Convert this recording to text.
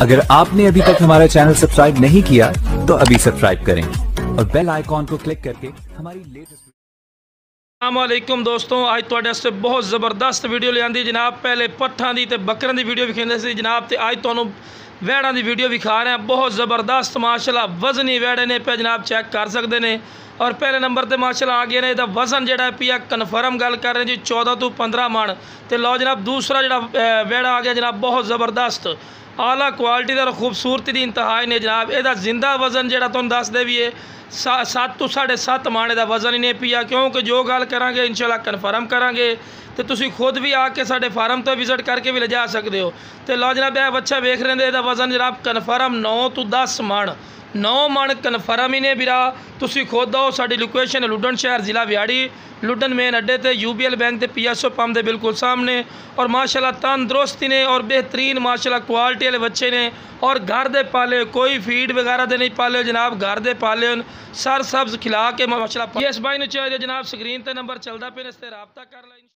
अगर आपने अभी तक हमारा चैनल सब्सक्राइब नहीं किया तो अभी सब्सक्राइब करें और बेल आइकॉन को क्लिक करके हमारी लेटेस्ट। अस्सलामुअलैकुम दोस्तों, अज तुहाडे वास्ते बहुत ज़बरदस्त वीडियो लियांदी जनाब। पहले पट्ठां दी ते बकरां दी वीडियो विखांदे सी जनाब, ते अज तुहानूं वैड़ां दी वीडियो विखा रहे हैं। बहुत ज़बरदस्त माशाल्लाह वज़नी वैड़े ने पे जनाब, चेक कर सकते हैं। और पहले नंबर पर माशाल्लाह आ गए ने, इहदा वज़न जिहड़ा पिया कन्फर्म गल कर रहे हैं जी 14 तो 15 मन। तो लो जनाब दूसरा जिहड़ा वैड़ा आ गया जनाब, बहुत ज़बरदस्त आला क्वालिटी और खूबसूरती की इंतहाई ने जनाब। यदा जिंदा वज़न जो तुहानूं दस दे भी है 7 तो 7.5 मन का वज़न ही नहीं पिया, क्योंकि जो गल करांगे इंशाल्लाह कन्फर्म करांगे। तो तुसीं खुद भी आके साडे फार्म तो विजिट करके भी ले जा सकते हो। तो लो जनाब यह बच्चा वेख रहे हैं, यदा वज़न जनाब कन्फर्म 9 तो 10 मन, 9 मन कन्फर्म ही ने वीरा। तुसीं खुद आओ, साडी लोकेशन लुडन शहर जिला ब्याड़ी, लुडन मेन अड्डे ते UBL बैंक ते PSO पंप के बिल्कुल सामने। और माशाल्लाह तंदुरुस्ती ने और बेहतरीन माशाल्लाह क्वालिटी वाले बच्चे ने, और घर दे पाले, कोई फीड वगैरह दे नहीं पाले जनाब, घर दे पाले सर सब्ज खिला के माशाल्लाह। इस भाई ने चाहिए जनाब, स्क्रीन ते नंबर चलता पे, इस ते राब्ता कर ला।